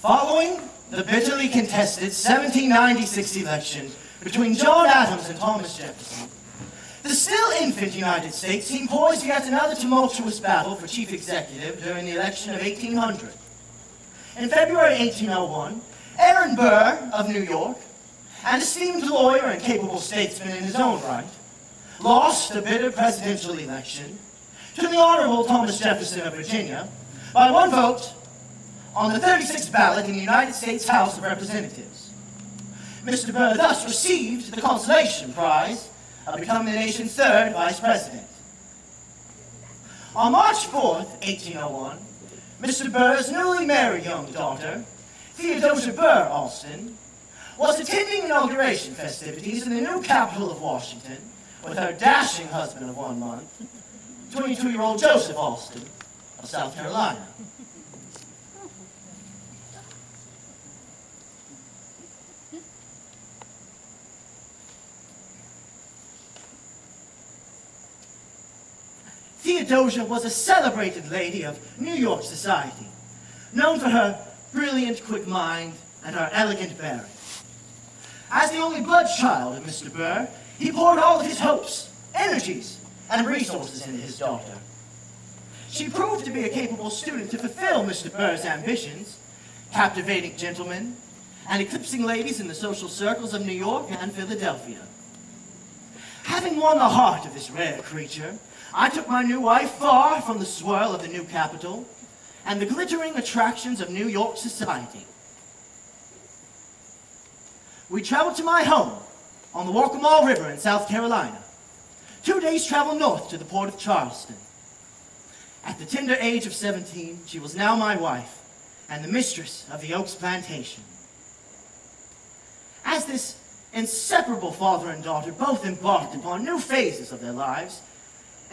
Following the bitterly contested 1796 election between John Adams and Thomas Jefferson, the still infant United States seemed poised for yet another tumultuous battle for chief executive during the election of 1800. In February 1801, Aaron Burr of New York, an esteemed lawyer and capable statesman in his own right, lost the bitter presidential election to the Honorable Thomas Jefferson of Virginia by one vote on the 36th ballot in the United States House of Representatives. Mr. Burr thus received the consolation prize of becoming the nation's third vice president. On March 4th, 1801, Mr. Burr's newly married young daughter, Theodosia Burr Alston, was attending inauguration festivities in the new capital of Washington with her dashing husband of 1 month, 22-year-old Joseph Alston of South Carolina. Theodosia was a celebrated lady of New York society, known for her brilliant, quick mind and her elegant bearing. As the only blood child of Mr. Burr, he poured all of his hopes, energies, and resources into his daughter. She proved to be a capable student to fulfill Mr. Burr's ambitions, captivating gentlemen and eclipsing ladies in the social circles of New York and Philadelphia. Having won the heart of this rare creature, I took my new wife far from the swirl of the new capital and the glittering attractions of New York society. We traveled to my home on the Waccamaw River in South Carolina, 2 days' travel north to the port of Charleston. At the tender age of 17, she was now my wife and the mistress of the Oaks Plantation. As this inseparable father and daughter both embarked upon new phases of their lives,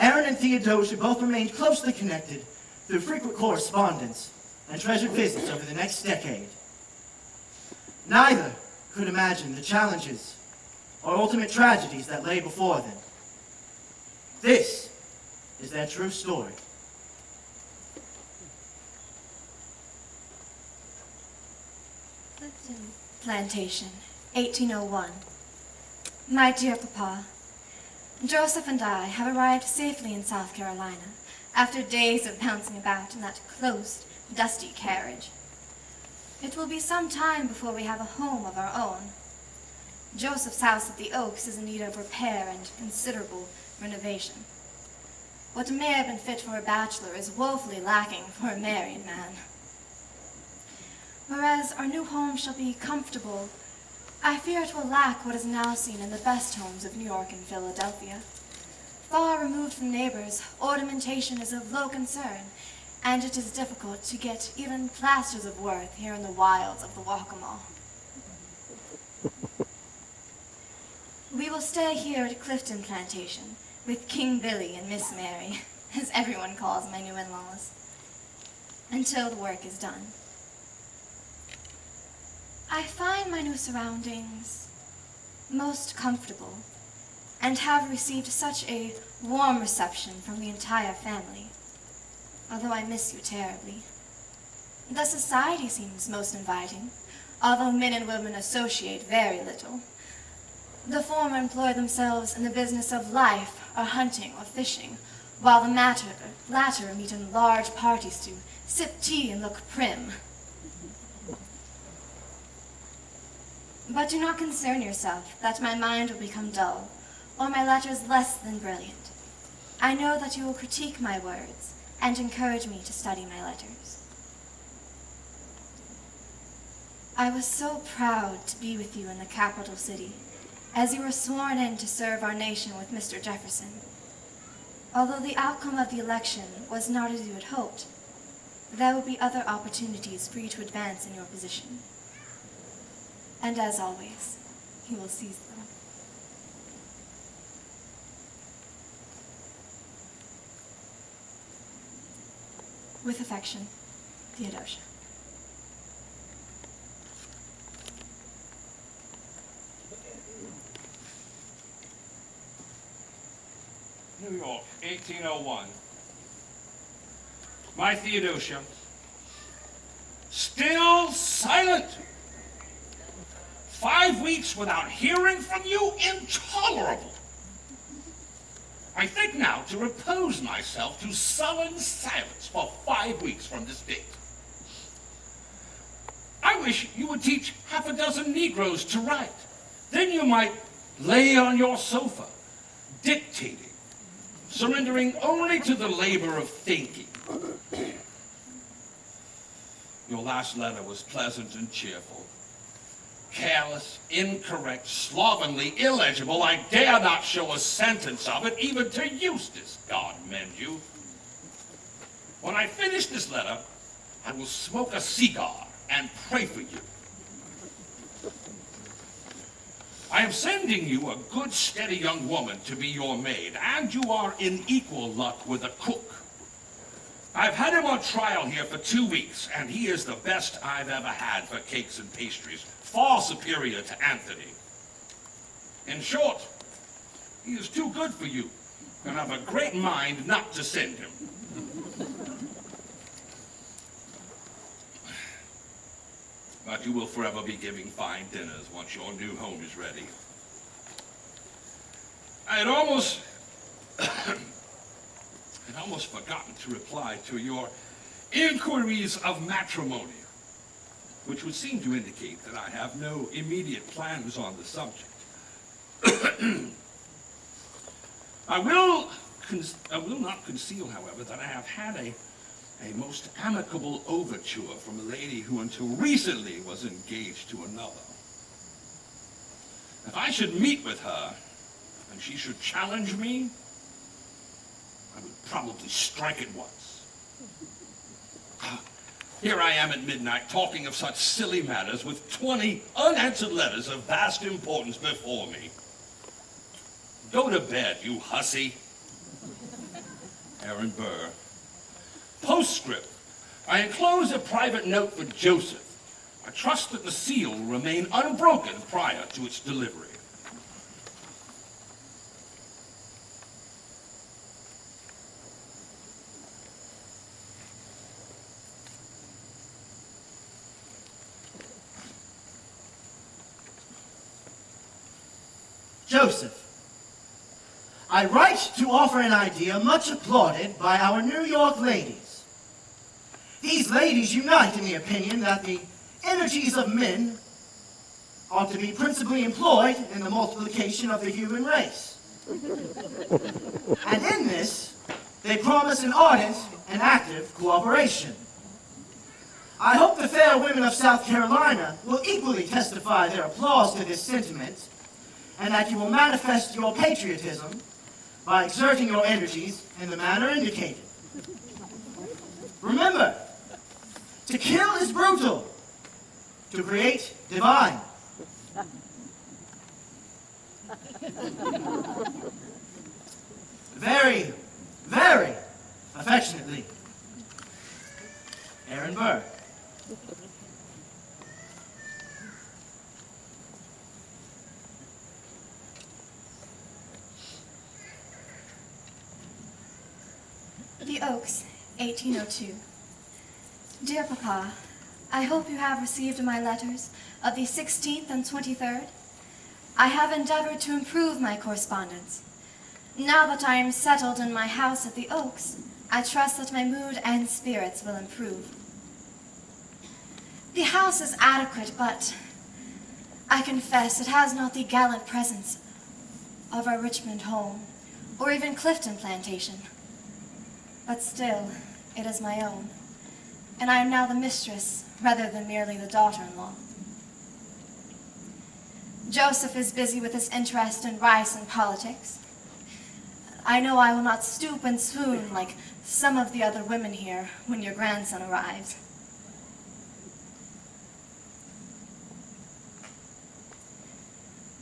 Aaron and Theodosia both remained closely connected through frequent correspondence and treasured visits over the next decade. Neither could imagine the challenges or ultimate tragedies that lay before them. This is their true story. Plantation, 1801. My dear Papa, Joseph and I have arrived safely in South Carolina after days of bouncing about in that closed, dusty carriage. It will be some time before we have a home of our own. Joseph's house at the Oaks is in need of repair and considerable renovation. What may have been fit for a bachelor is woefully lacking for a married man. Whereas our new home shall be comfortable, I fear it will lack what is now seen in the best homes of New York and Philadelphia. Far removed from neighbors, ornamentation is of low concern, and it is difficult to get even plasters of worth here in the wilds of the Waccamaw. We will stay here at Clifton Plantation with King Billy and Miss Mary, as everyone calls my new in-laws, until the work is done. I find my new surroundings most comfortable and have received such a warm reception from the entire family, although I miss you terribly. The society seems most inviting, although men and women associate very little. The former employ themselves in the business of life, or hunting or fishing, while the latter meet in large parties to sip tea and look prim. But do not concern yourself that my mind will become dull, or my letters less than brilliant. I know that you will critique my words and encourage me to study my letters. I was so proud to be with you in the capital city, as you were sworn in to serve our nation with Mr. Jefferson. Although the outcome of the election was not as you had hoped, there will be other opportunities for you to advance in your position. And as always, he will seize them. With affection, Theodosia. New York, 1801. My Theodosia, still silent. 5 weeks without hearing from you? Intolerable. I think now to repose myself to sullen silence for 5 weeks from this date. I wish you would teach half a dozen Negroes to write. Then you might lay on your sofa, dictating, surrendering only to the labor of thinking. Your last letter was pleasant and cheerful. Careless, incorrect, slovenly, illegible. I dare not show a sentence of it, even to Eustace, God mend you. When I finish this letter, I will smoke a cigar and pray for you. I am sending you a good, steady young woman to be your maid, and you are in equal luck with a cook. I've had him on trial here for 2 weeks, and he is the best I've ever had for cakes and pastries, far superior to Anthony. In short, he is too good for you, and I've a great mind not to send him. But you will forever be giving fine dinners once your new home is ready. I had almost forgotten to reply to your inquiries of matrimony, which would seem to indicate that I have no immediate plans on the subject. I will not conceal, however, that I have had a most amicable overture from a lady who until recently was engaged to another. If I should meet with her and she should challenge me, I would probably strike at once. Here I am at midnight talking of such silly matters with 20 unanswered letters of vast importance before me. Go to bed, you hussy. Aaron Burr. Postscript. I enclose a private note for Joseph. I trust that the seal will remain unbroken prior to its delivery. Joseph, I write to offer an idea much applauded by our New York ladies. These ladies unite in the opinion that the energies of men ought to be principally employed in the multiplication of the human race. And in this, they promise an ardent and active cooperation. I hope the fair women of South Carolina will equally testify their applause to this sentiment, and that you will manifest your patriotism by exerting your energies in the manner indicated. Remember, to kill is brutal, to create divine. Very, very affectionately, Aaron Burr. The Oaks, 1802. Dear Papa, I hope you have received my letters of the 16th and 23rd. I have endeavored to improve my correspondence. Now that I am settled in my house at the Oaks, I trust that my mood and spirits will improve. The house is adequate, but I confess it has not the gallant presence of our Richmond home, or even Clifton Plantation. But still, it is my own, and I am now the mistress rather than merely the daughter-in-law. Joseph is busy with his interest in rice and politics. I know I will not stoop and swoon like some of the other women here when your grandson arrives.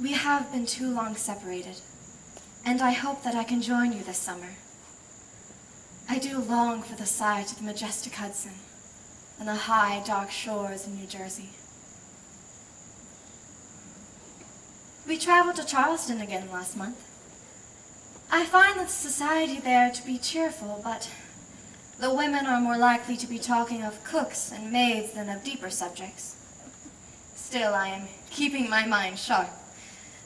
We have been too long separated, and I hope that I can join you this summer. I do long for the sight of the majestic Hudson and the high, dark shores of New Jersey. We traveled to Charleston again last month. I find the society there to be cheerful, but The women are more likely to be talking of cooks and maids than of deeper subjects. Still, I am keeping my mind sharp,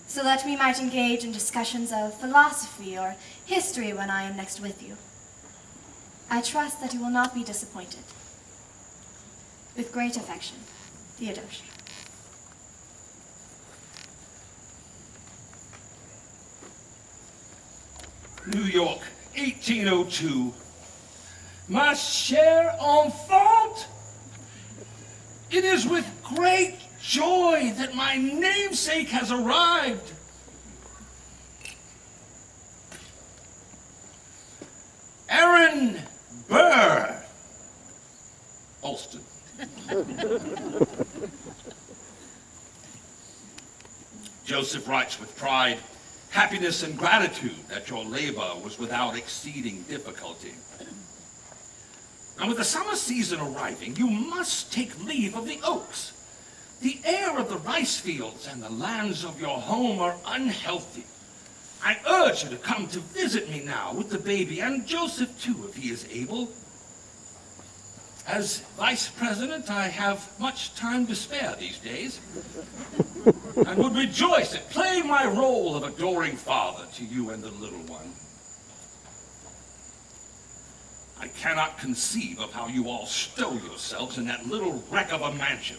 so that we might engage in discussions of philosophy or history when I am next with you. I trust that you will not be disappointed. With great affection, Theodosia. New York, 1802. Ma chère enfant, it is with great joy that my namesake has arrived. Aaron Burr, Alston. Joseph writes with pride, happiness and gratitude that your labor was without exceeding difficulty. And with the summer season arriving, you must take leave of the oaks. The air of the rice fields and the lands of your home are unhealthy. I urge you to come to visit me now with the baby, and Joseph too, if he is able. As Vice President, I have much time to spare these days, and would rejoice at playing my role of adoring father to you and the little one. I cannot conceive of how you all stow yourselves in that little wreck of a mansion.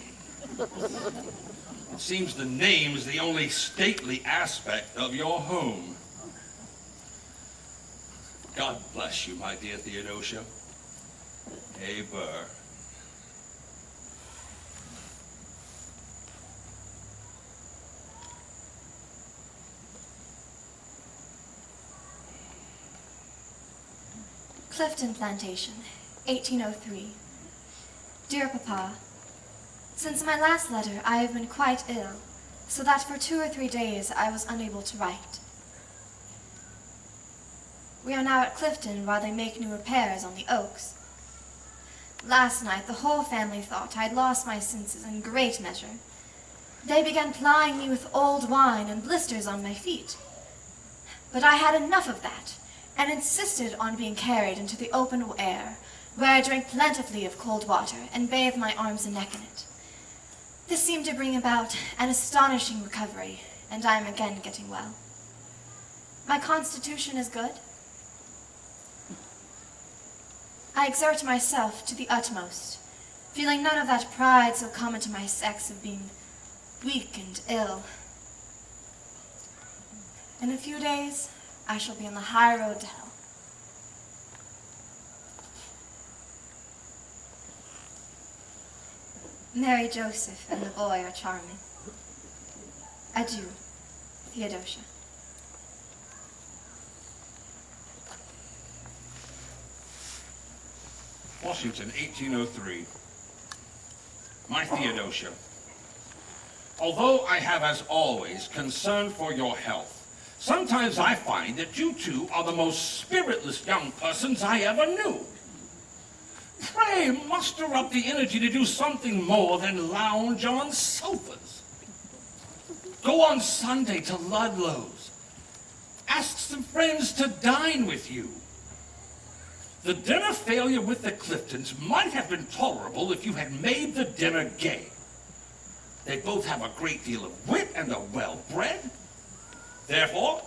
It seems the name is the only stately aspect of your home. God bless you, my dear Theodosia. A. Burr. Clifton Plantation, 1803. Dear Papa, since my last letter I have been quite ill, so that for 2 or 3 days I was unable to write. We are now at Clifton while they make new repairs on the oaks. Last night the whole family thought I had lost my senses in great measure. They began plying me with old wine and blisters on my feet. But I had enough of that, and insisted on being carried into the open air, where I drank plentifully of cold water and bathed my arms and neck in it. This seemed to bring about an astonishing recovery, and I am again getting well. My constitution is good. I exert myself to the utmost, feeling none of that pride so common to my sex of being weak and ill. In a few days, I shall be on the high road to hell. Mary Joseph and the boy are charming. Adieu, Theodosia. Washington, 1803. My Theodosia, although I have, as always, concern for your health, sometimes I find that you two are the most spiritless young persons I ever knew. Pray muster up the energy to do something more than lounge on sofas. Go on Sunday to Ludlow's. Ask some friends to dine with you. The dinner failure with the Cliftons might have been tolerable if you had made the dinner gay. They both have a great deal of wit and are well-bred. Therefore,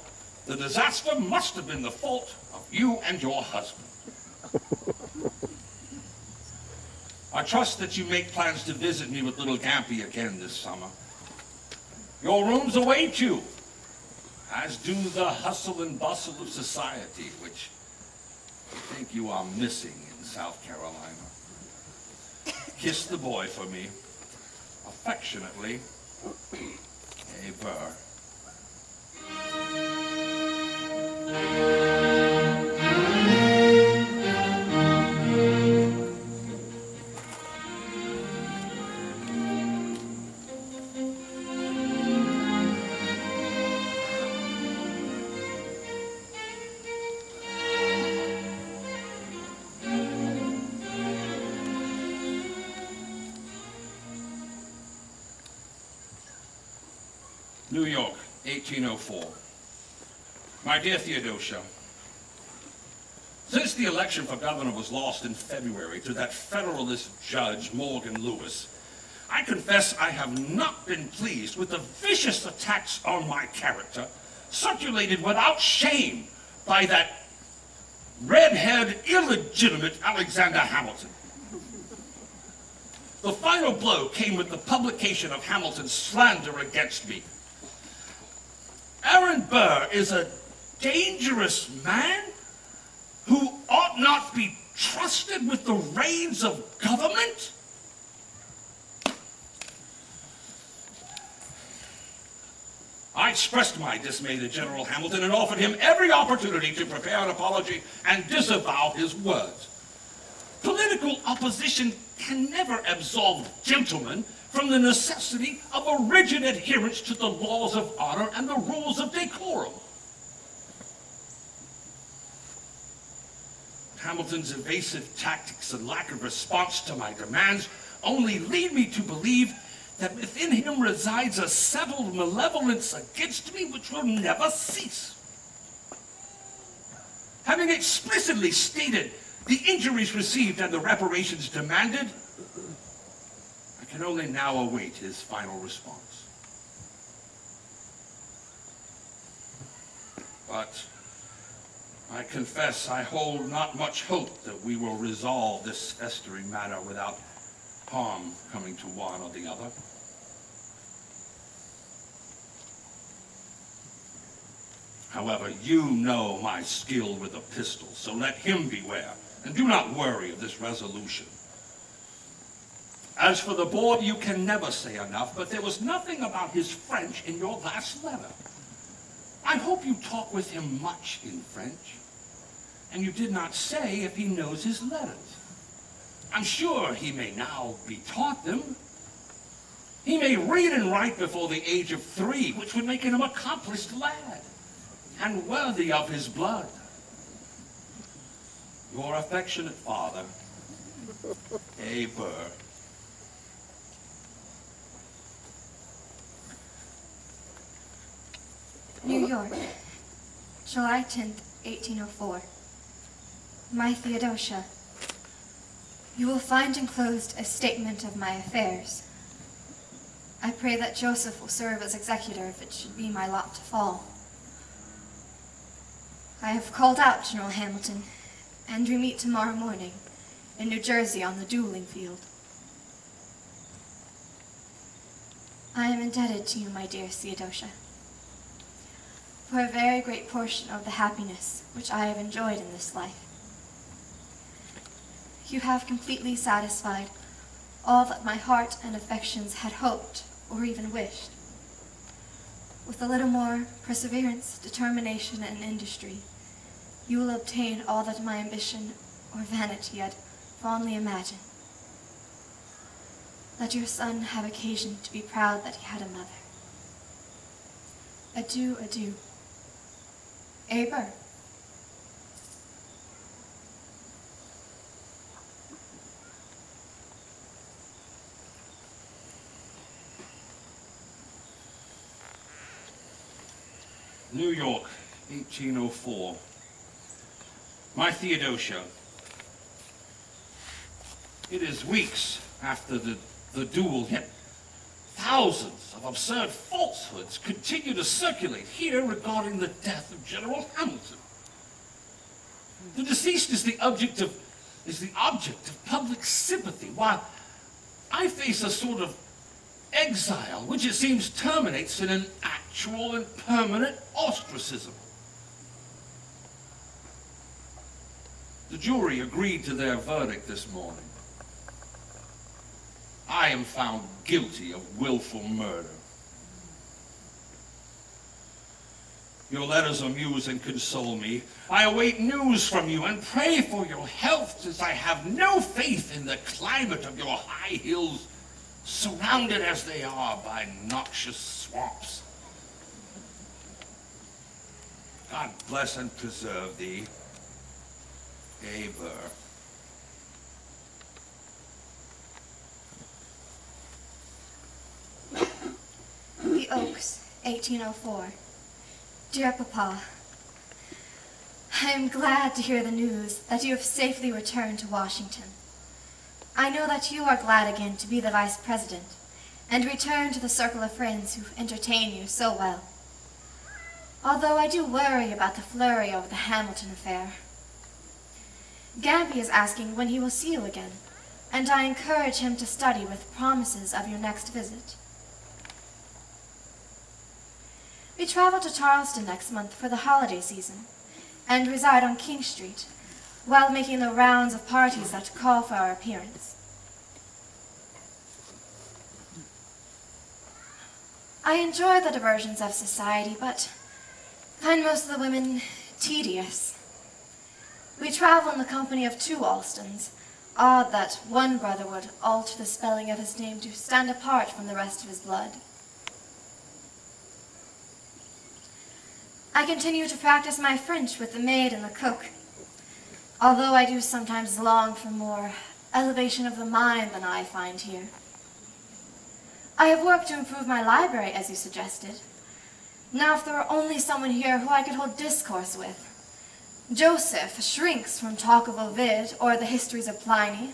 the disaster must have been the fault of you and your husband. I trust that you make plans to visit me with little Gampi again this summer. Your rooms await you, as do the hustle and bustle of society, which I think you are missing in South Carolina. Kiss the boy for me. Affectionately, A. Burr. New York, 1804. My dear Theodosia, Since the election for governor was lost in February to that Federalist judge, Morgan Lewis, I confess I have not been pleased with the vicious attacks on my character circulated without shame by that red-haired, illegitimate Alexander Hamilton. The final blow came with the publication of Hamilton's slander against me. Aaron Burr is a dangerous man who ought not be trusted with the reins of government? I expressed my dismay to General Hamilton and offered him every opportunity to prepare an apology and disavow his words. Political opposition can never absolve gentlemen from the necessity of a rigid adherence to the laws of honor and the rules of decorum. Hamilton's evasive tactics and lack of response to my demands only lead me to believe that within him resides a settled malevolence against me which will never cease. Having explicitly stated the injuries received and the reparations demanded, I can only now await his final response. But I confess I hold not much hope that we will resolve this festering matter without harm coming to one or the other. However, you know my skill with a pistol, so let him beware, and do not worry of this resolution. As for the board, you can never say enough, but there was nothing about his French in your last letter. I hope you talk with him much in French, and you did not say if he knows his letters. I'm sure he may now be taught them. He may read and write before the age of 3, which would make him an accomplished lad, and worthy of his blood. Your affectionate father, A. Burr. New York, July 10th, 1804. My Theodosia, you will find enclosed a statement of my affairs. I pray that Joseph will serve as executor if it should be my lot to fall. I have called out General Hamilton, and we meet tomorrow morning in New Jersey on the dueling field. I am indebted to you, my dear Theodosia, for a very great portion of the happiness which I have enjoyed in this life. You have completely satisfied all that my heart and affections had hoped or even wished. With a little more perseverance, determination, and industry, you will obtain all that my ambition or vanity had fondly imagined. Let your son have occasion to be proud that he had a mother. Adieu, adieu. A. Burr. New York, 1804. My Theodosia, it is weeks after the duel, yet thousands of absurd falsehoods continue to circulate here regarding the death of General Hamilton. The deceased is the object of public sympathy, while I face a sort of exile, which it seems terminates in an actual and permanent ostracism. The jury agreed to their verdict this morning. I am found guilty of willful murder. Your letters amuse and console me. I await news from you and pray for your health, since I have no faith in the climate of your high hills, surrounded as they are by noxious swamps. God bless and preserve thee, A. Burr. The Oaks, 1804. Dear Papa, I am glad to hear the news that you have safely returned to Washington. I know that you are glad again to be the Vice President and return to the circle of friends who entertain you so well. Although I do worry about the flurry over the Hamilton affair. Gampi is asking when he will see you again, and I encourage him to study with promises of your next visit. We travel to Charleston next month for the holiday season, and reside on King Street, while making the rounds of parties that call for our appearance. I enjoy the diversions of society, but find most of the women tedious. We travel in the company of 2 Alstons. Odd that one brother would alter the spelling of his name to stand apart from the rest of his blood. I continue to practice my French with the maid and the cook, although I do sometimes long for more elevation of the mind than I find here. I have worked to improve my library, as you suggested. Now, if there were only someone here who I could hold discourse with. Joseph shrinks from talk of Ovid or the histories of Pliny,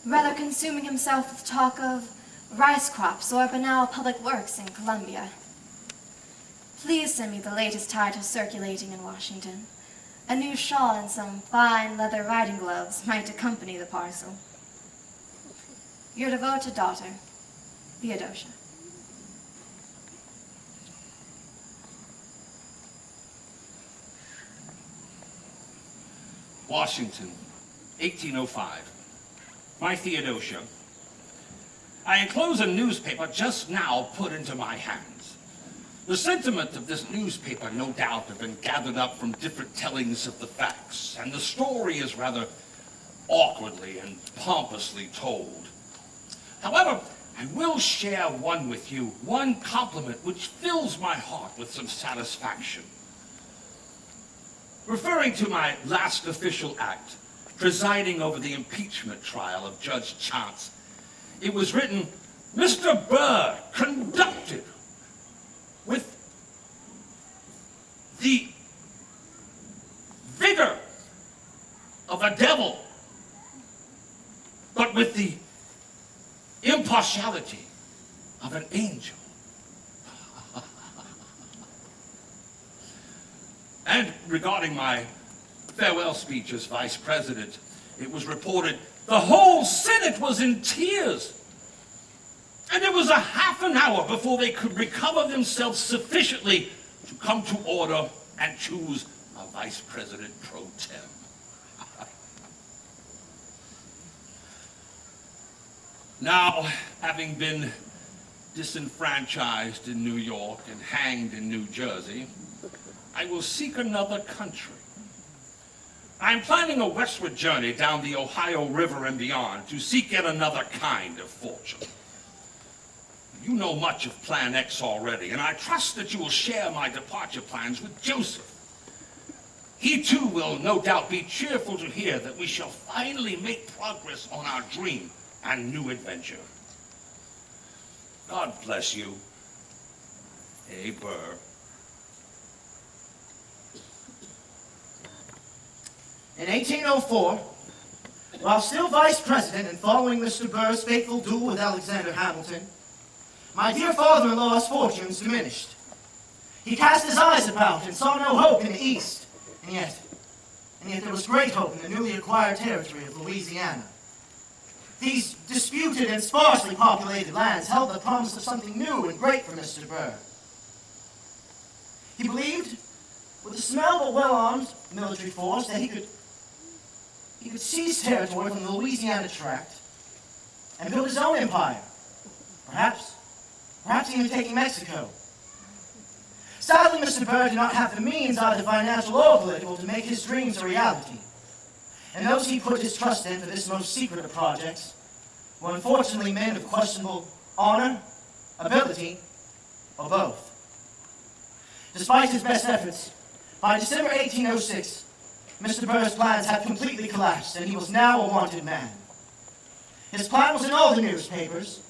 rather consuming himself with talk of rice crops or banal public works in Columbia. Please send me the latest titles circulating in Washington. A new shawl and some fine leather riding gloves might accompany the parcel. Your devoted daughter, Theodosia. Washington, 1805. My Theodosia. I enclose a newspaper just now put into my hands. The sentiment of this newspaper, no doubt, have been gathered up from different tellings of the facts, and the story is rather awkwardly and pompously told. However, I will share one with you, one compliment which fills my heart with some satisfaction. Referring to my last official act, presiding over the impeachment trial of Judge Chance, it was written, Mr. Burr conducted with the vigor of a devil, but with the impartiality of an angel. And regarding my farewell speech as Vice President, it was reported the whole Senate was in tears. And it was a half an hour before they could recover themselves sufficiently to come to order and choose a Vice President pro tem. Now, having been disenfranchised in New York and hanged in New Jersey, I will seek another country. I'm planning a westward journey down the Ohio River and beyond to seek yet another kind of fortune. You know much of Plan X already, and I trust that you will share my departure plans with Joseph. He too will no doubt be cheerful to hear that we shall finally make progress on our dream and new adventure. God bless you, A. Burr. In 1804, while still Vice President and following Mr. Burr's fateful duel with Alexander Hamilton, my dear father-in-law's fortunes diminished. He cast his eyes about and saw no hope in the East, and yet there was great hope in the newly acquired territory of Louisiana. These disputed and sparsely populated lands held the promise of something new and great for Mr. Burr. He believed, with the smell of a well-armed military force, that he could seize territory from the Louisiana tract and build his own empire, perhaps even taking Mexico. Sadly, Mr. Burr did not have the means, either financial or political, to make his dreams a reality. And those he put his trust in for this most secret of projects were unfortunately men of questionable honor, ability, or both. Despite his best efforts, by December 1806, Mr. Burr's plans had completely collapsed, and he was now a wanted man. His plan was in all the newspapers,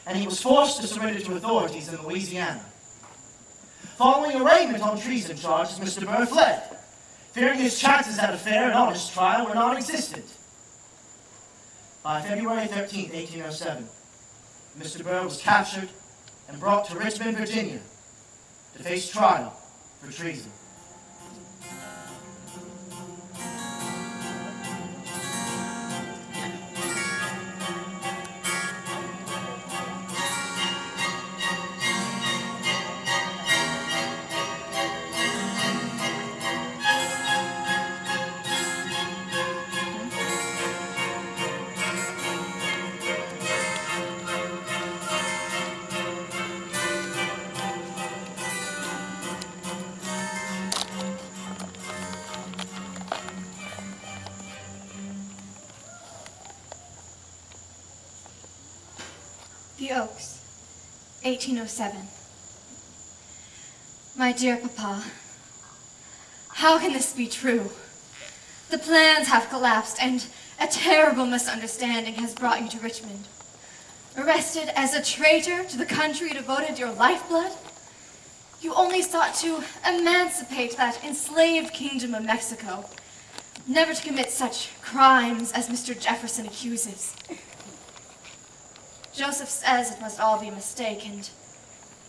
and he was forced to surrender to authorities in Louisiana. Following arraignment on treason charges, Mr. Burr fled, fearing his chances at a fair and honest trial were non-existent. By February 13, 1807, Mr. Burr was captured and brought to Richmond, Virginia, to face trial for treason. The Oaks, 1807. My dear Papa, how can this be true? The plans have collapsed, and a terrible misunderstanding has brought you to Richmond. Arrested as a traitor to the country you devoted your lifeblood? You only sought to emancipate that enslaved kingdom of Mexico, never to commit such crimes as Mr. Jefferson accuses. Joseph says it must all be a mistake, and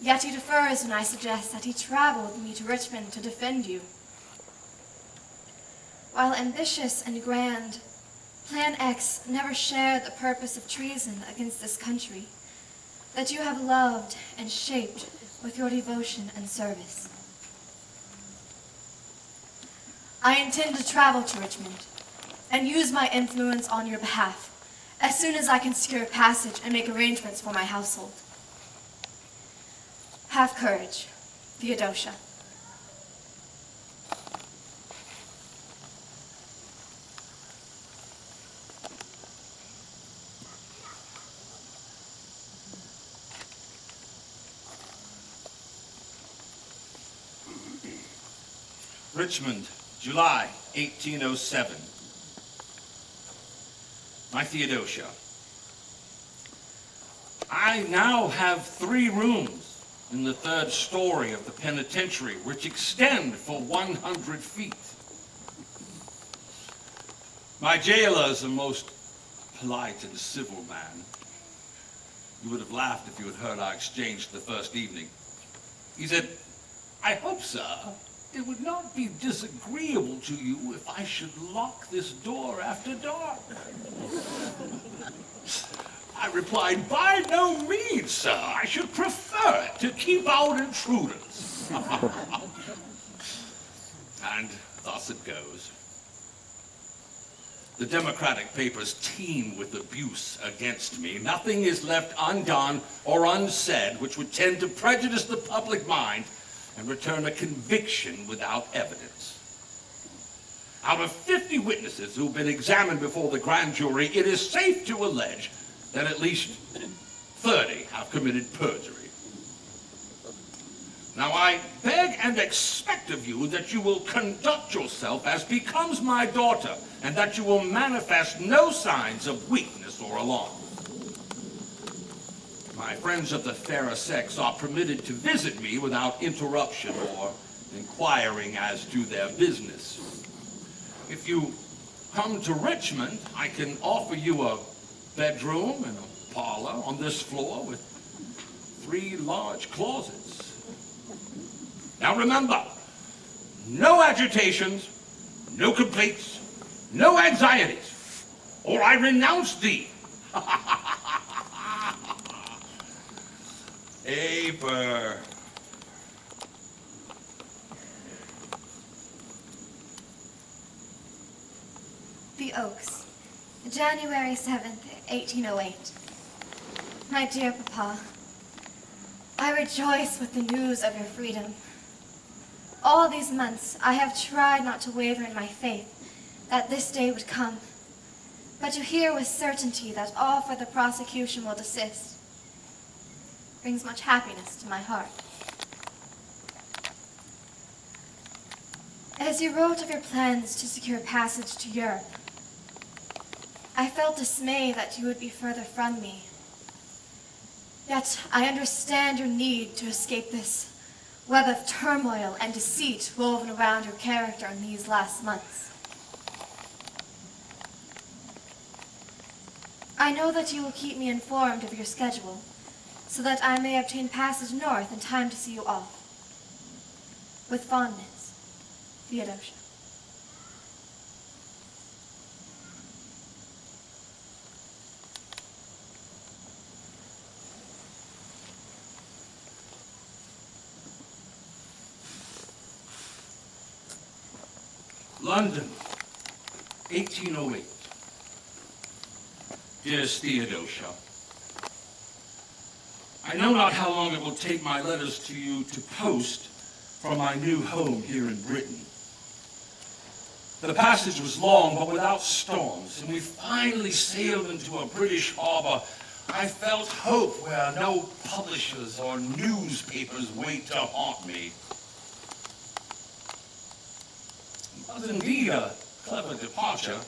yet he defers when I suggest that he travel with me to Richmond to defend you. While ambitious and grand, Plan X never shared the purpose of treason against this country that you have loved and shaped with your devotion and service. I intend to travel to Richmond and use my influence on your behalf as soon as I can secure passage and make arrangements for my household. Have courage, Theodosia. Richmond, July 1807. My Theodosia, I now have 3 rooms in the 3rd story of the penitentiary, which extend for 100 feet. My jailer is a most polite and civil man. You would have laughed if you had heard our exchange the first evening. He said, "I hope, sir, it would not be disagreeable to you if I should lock this door after dark." I replied, "By no means, sir. I should prefer it to keep out intruders." And thus it goes. The Democratic papers teem with abuse against me. Nothing is left undone or unsaid which would tend to prejudice the public mind and return a conviction without evidence. Out of 50 witnesses who've been examined before the grand jury, it is safe to allege that at least 30 have committed perjury. Now I beg and expect of you that you will conduct yourself as becomes my daughter, and that you will manifest no signs of weakness or alarm. My friends of the fairer sex are permitted to visit me without interruption or inquiring as to their business. If you come to Richmond, I can offer you a bedroom and a parlor on this floor with 3 large closets. Now remember, no agitations, no complaints, no anxieties, or I renounce thee. Burr. The Oaks, January 7th, 1808. My dear Papa, I rejoice with the news of your freedom. All these months I have tried not to waver in my faith that this day would come, but to hear with certainty that all further prosecution will desist brings much happiness to my heart. As you wrote of your plans to secure passage to Europe, I felt dismay that you would be further from me. Yet I understand your need to escape this web of turmoil and deceit woven around your character in these last months. I know that you will keep me informed of your schedule, so that I may obtain passage north in time to see you off. With fondness, Theodosia. London, 1808. Dearest Theodosia, I know not how long it will take my letters to you to post from my new home here in Britain. The passage was long, but without storms, and we finally sailed into a British harbor. I felt hope where no publishers or newspapers wait to haunt me. It was indeed a clever departure.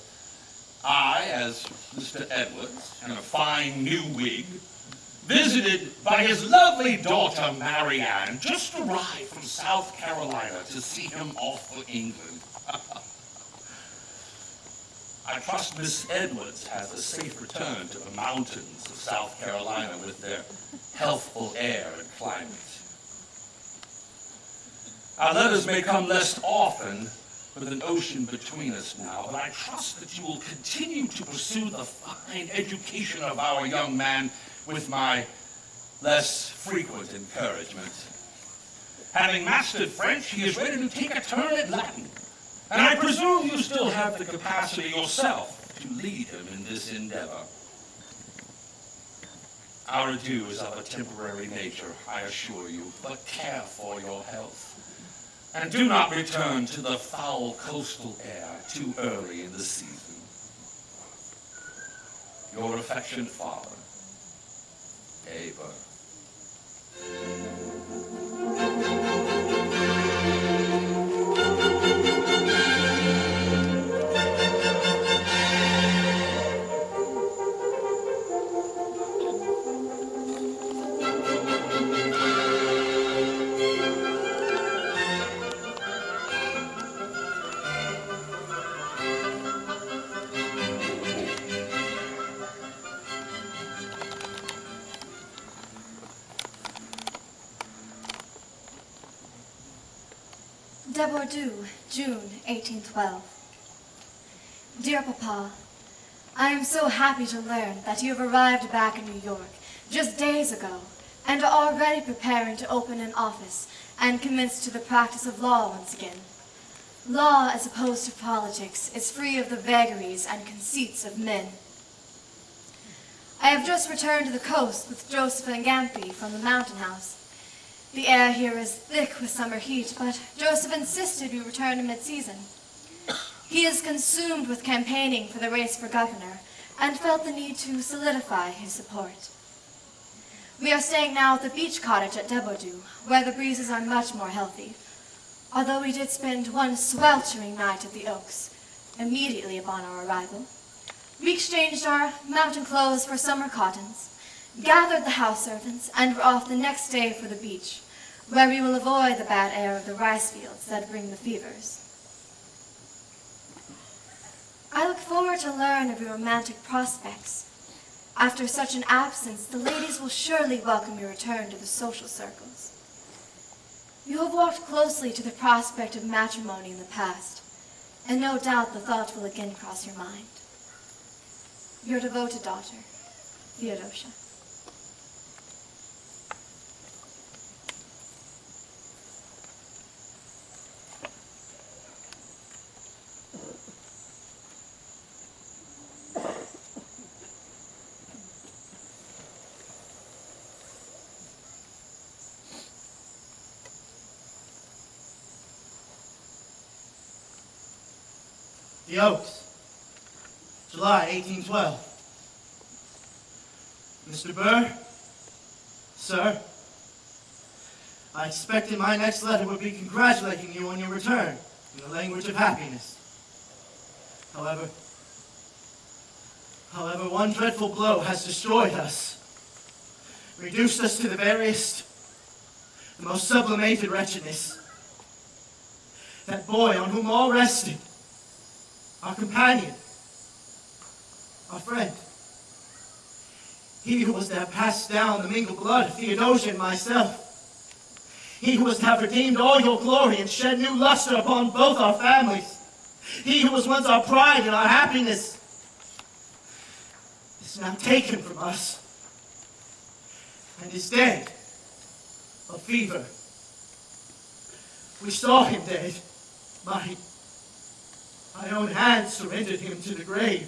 I, as Mr. Edwards, in a fine new wig, visited by his lovely daughter, Marianne, just arrived from South Carolina to see him off for England. I trust Miss Edwards has a safe return to the mountains of South Carolina with their healthful air and climate. Our letters may come less often, with an ocean between us now, but I trust that you will continue to pursue the fine education of our young man with my less frequent encouragement. Having mastered French, he is ready to take a turn at Latin, and I presume you still have the capacity yourself to lead him in this endeavor. Our adieu is of a temporary nature, I assure you, but care for your health. And do not return to the foul coastal air too early in the season. Your affectionate father, A. Burr. Debordeaux, June 1812. Dear Papa, I am so happy to learn that you have arrived back in New York just days ago and are already preparing to open an office and commence to the practice of law once again. Law, as opposed to politics, is free of the vagaries and conceits of men. I have just returned to the coast with Joseph and Gampi from the mountain house. The air here is thick with summer heat, but Joseph insisted we return in mid-season. He is consumed with campaigning for the race for governor, and felt the need to solidify his support. We are staying now at the beach cottage at Debordeaux, where the breezes are much more healthy, although we did spend one sweltering night at the Oaks, immediately upon our arrival. We exchanged our mountain clothes for summer cottons, gathered the house servants, and were off the next day for the beach, where we will avoid the bad air of the rice fields that bring the fevers. I look forward to learn of your romantic prospects. After such an absence, the ladies will surely welcome your return to the social circles. You have walked closely to the prospect of matrimony in the past, and no doubt the thought will again cross your mind. Your devoted daughter, Theodosia. The Oaks, July 1812. Mr. Burr, sir, I expected my next letter would be congratulating you on your return in the language of happiness. However, one dreadful blow has destroyed us, reduced us to the veriest the most sublimated wretchedness. That boy on whom all rested, our companion, our friend. He who was to have passed down the mingled blood of Theodosia and myself. He who was to have redeemed all your glory and shed new luster upon both our families. He who was once our pride and our happiness is now taken from us and is dead of fever. We saw him dead. My own hands surrendered him to the grave.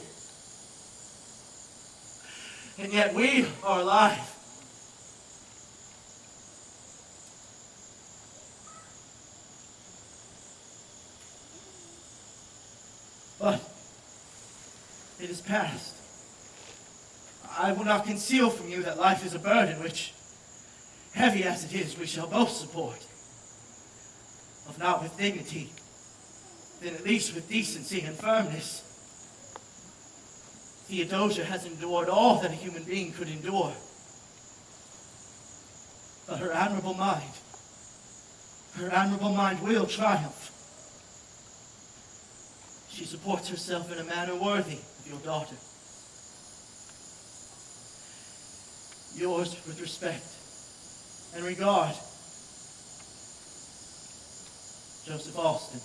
And yet we are alive. But it is past. I will not conceal from you that life is a burden which, heavy as it is, we shall both support. If not with dignity, then at least with decency and firmness. Theodosia has endured all that a human being could endure. But her admirable mind will triumph. She supports herself in a manner worthy of your daughter. Yours with respect and regard, Joseph Alston.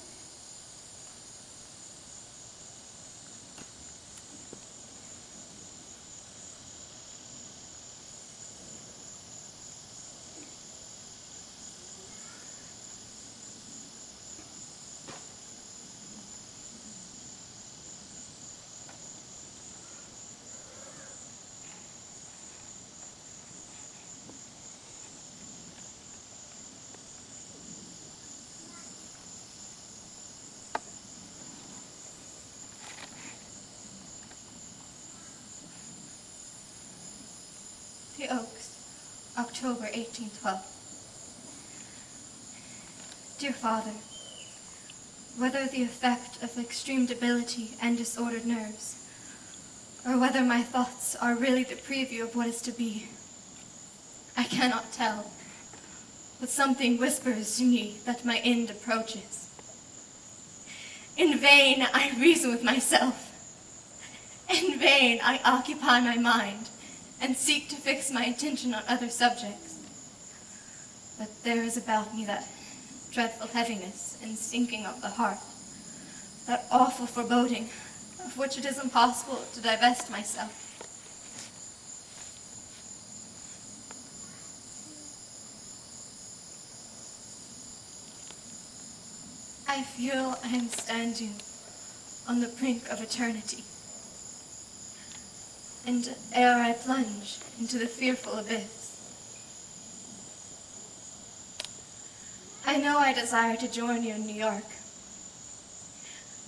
The Oaks, October 1812. Dear Father, whether the effect of extreme debility and disordered nerves, or whether my thoughts are really the preview of what is to be, I cannot tell, but something whispers to me that my end approaches. In vain I reason with myself. In vain I occupy my mind and seek to fix my attention on other subjects. But there is about me that dreadful heaviness and sinking of the heart, that awful foreboding of which it is impossible to divest myself. I feel I am standing on the brink of eternity. And ere I plunge into the fearful abyss, I know I desire to join you in New York.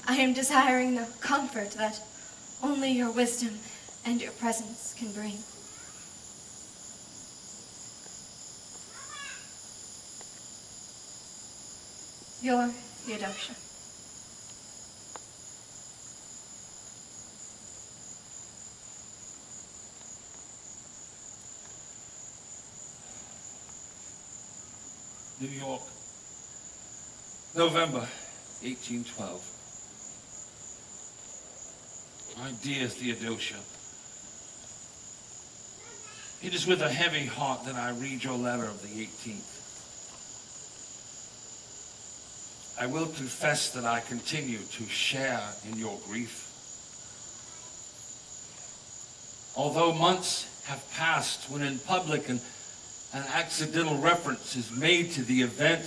I am desiring the comfort that only your wisdom and your presence can bring. Your Theodosia. New York, November 1812. My dear Theodosia, it is with a heavy heart that I read your letter of the 18th. I will confess that I continue to share in your grief. Although months have passed when in public an accidental reference is made to the event,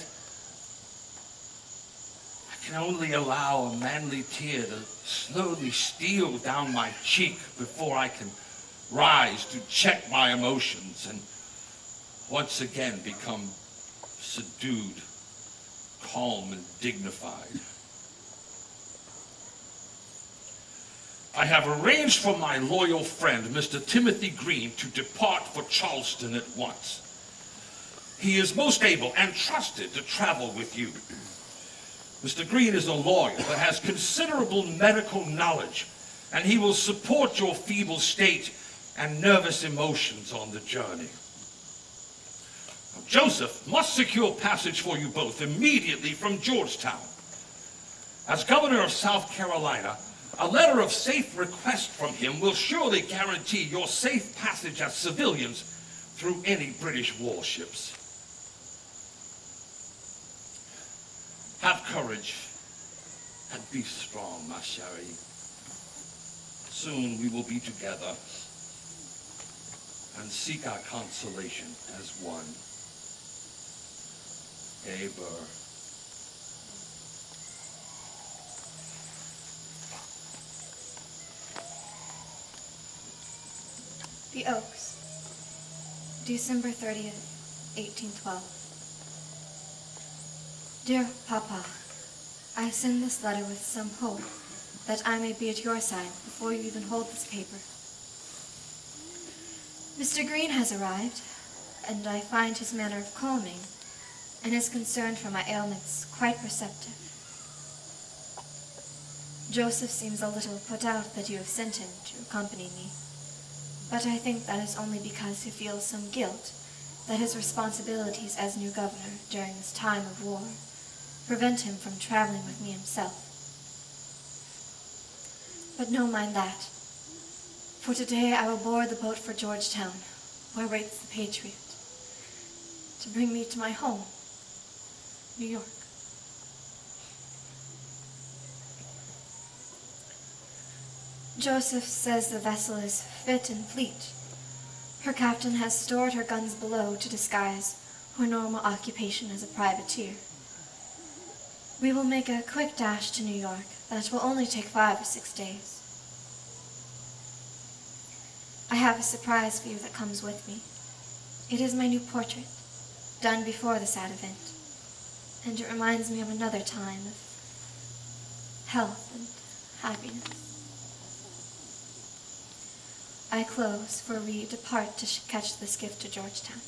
I can only allow a manly tear to slowly steal down my cheek before I can rise to check my emotions and once again become subdued, calm, and dignified. I have arranged for my loyal friend, Mr. Timothy Green, to depart for Charleston at once. He is most able and trusted to travel with you. Mr. Green is a lawyer that has considerable medical knowledge, and he will support your feeble state and nervous emotions on the journey. Joseph must secure passage for you both immediately from Georgetown. As governor of South Carolina, a letter of safe request from him will surely guarantee your safe passage as civilians through any British warships. Have courage and be strong, ma chérie. Soon we will be together and seek our consolation as one. Burr. The Oaks, December 30th, 1812. Dear Papa, I send this letter with some hope that I may be at your side before you even hold this paper. Mr. Green has arrived, and I find his manner of calming and his concern for my ailments quite perceptive. Joseph seems a little put out that you have sent him to accompany me, but I think that is only because he feels some guilt that his responsibilities as new governor during this time of war prevent him from traveling with me himself. But no mind that, for today I will board the boat for Georgetown, where waits the Patriot, to bring me to my home, New York. Joseph says the vessel is fit and fleet. Her captain has stored her guns below to disguise her normal occupation as a privateer. We will make a quick dash to New York that will only take 5 or 6 days. I have a surprise for you that comes with me. It is my new portrait, done before the sad event, and it reminds me of another time of health and happiness. I close, for we depart to catch the skiff to Georgetown.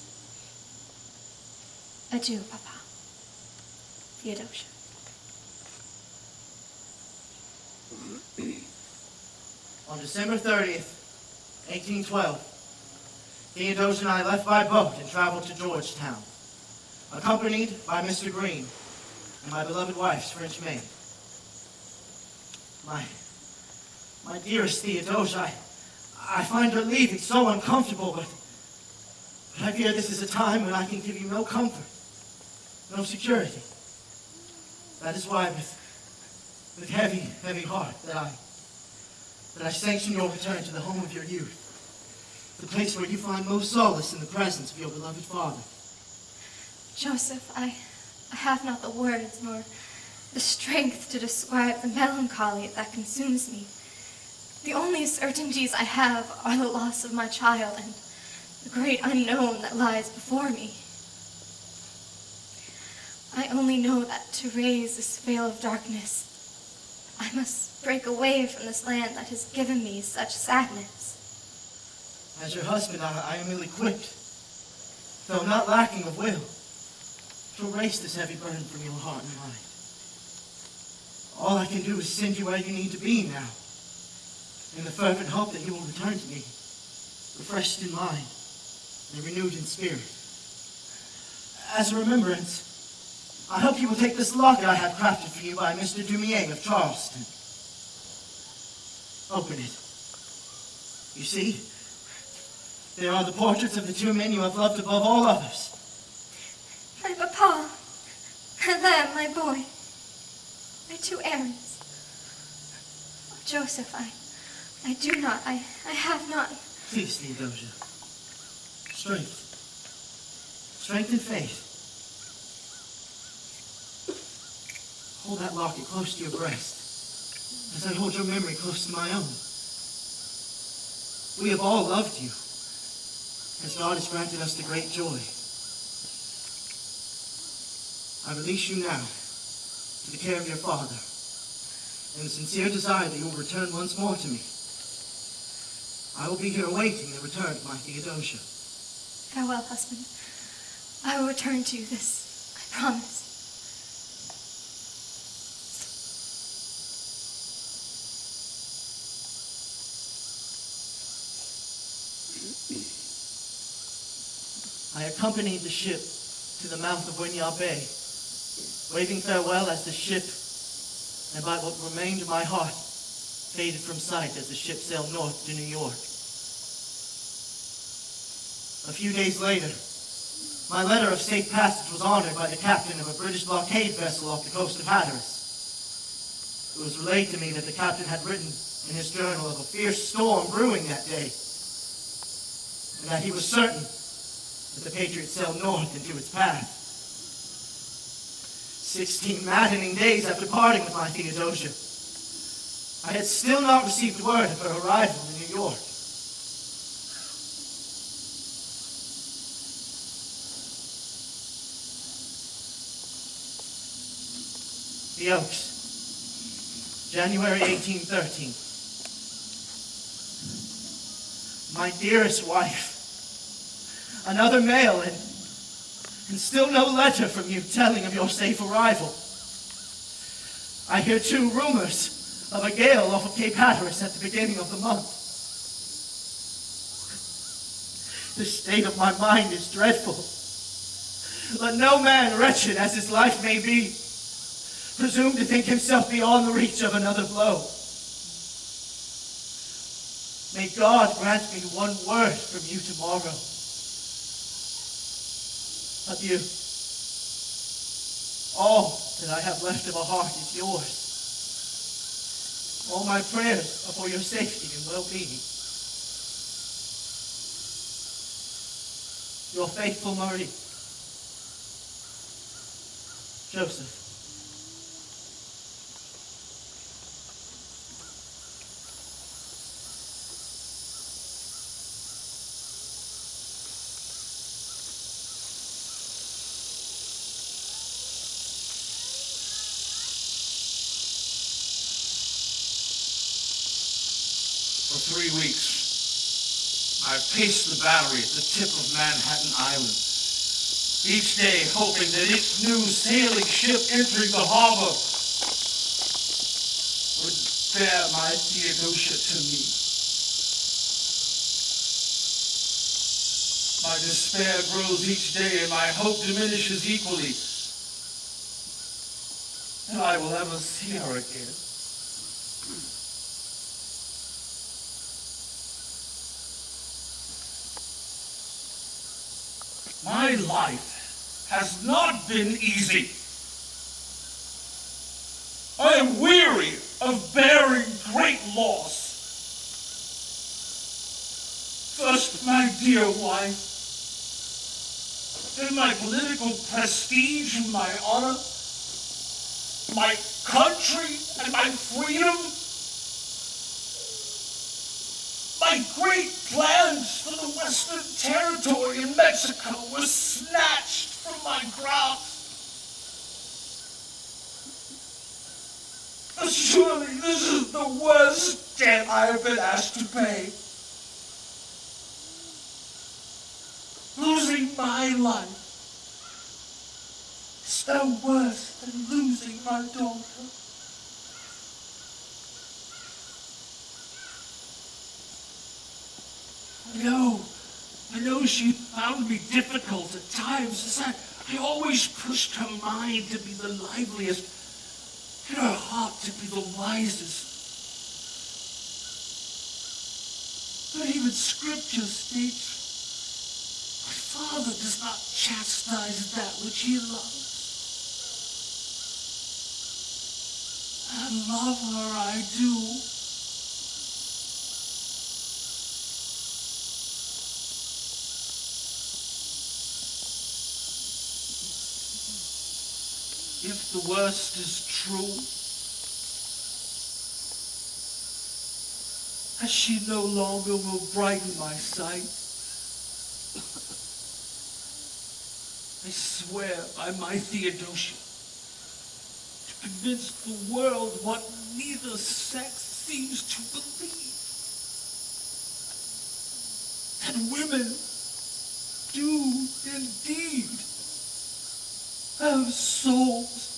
Adieu, Papa. Theodosia. On December 30th, 1812, Theodosia and I left by boat and traveled to Georgetown, accompanied by Mr. Green and my beloved wife's French maid. My dearest Theodosia, I find her leaving so uncomfortable, but I fear this is a time when I can give you no comfort, no security. That is why with heavy, heavy heart that I sanction your return to the home of your youth, the place where you find most solace in the presence of your beloved father. Joseph, I have not the words nor the strength to describe the melancholy that consumes me. The only certainties I have are the loss of my child and the great unknown that lies before me. I only know that to raise this veil of darkness, I must break away from this land that has given me such sadness. As your husband, I am ill-equipped, though not lacking of will, to erase this heavy burden from your heart and mind. All I can do is send you where you need to be now, in the fervent hope that you will return to me, refreshed in mind and renewed in spirit. As a remembrance, I hope you will take this locket I have crafted for you by Mr. Dumier of Charleston. Open it. You see, there are the portraits of the 2 men you have loved above all others. My papa, and Lamb, my boy, my 2 errands. Oh, Joseph, I have not. Please, Theodosia. Strength. Strength and faith. Hold that locket close to your breast, as I hold your memory close to my own. We have all loved you, as God has granted us the great joy. I release you now to the care of your father, and the sincere desire that you will return once more to me. I will be here awaiting the return of my Theodosia. Farewell, husband. I will return to you this, I promise. I accompanied the ship to the mouth of Wynyard Bay, waving farewell as the ship, and by what remained of my heart, faded from sight as the ship sailed north to New York. A few days later, my letter of safe passage was honored by the captain of a British blockade vessel off the coast of Hatteras. It was relayed to me that the captain had written in his journal of a fierce storm brewing that day, and that he was certain that the Patriot sailed north into its path. 16 maddening days after parting with my Theodosia, I had still not received word of her arrival in New York. The Oaks, January 1813. My dearest wife, another mail and still no letter from you telling of your safe arrival. I hear too rumors of a gale off of Cape Hatteras at the beginning of the month. The state of my mind is dreadful. Let no man, wretched as his life may be, presume to think himself beyond the reach of another blow. May God grant me one word from you tomorrow. Adieu. All that I have left of a heart is yours. All my prayers are for your safety and well-being. Your faithful Marie. Joseph. For 3 weeks, I've paced the battery at the tip of Manhattan Island, each day hoping that each new sailing ship entering the harbor would bear my Theodosia to me. My despair grows each day and my hope diminishes equally that I will ever see her again. My life has not been easy. I am weary of bearing great loss. First, my dear wife, then my political prestige and my honor, my country and my freedom, my great plans for the Western Territory in Mexico were snatched from my grasp. Surely this is the worst debt I have been asked to pay. Losing my life is no worse than losing my daughter. I know she found me difficult at times, as I always pushed her mind to be the liveliest, and her heart to be the wisest. But even Scripture states, my Father does not chastise that which he loves. And love her I do. If the worst is true, as she no longer will brighten my sight, I swear by my Theodosia to convince the world what neither sex seems to believe, that women do indeed have souls.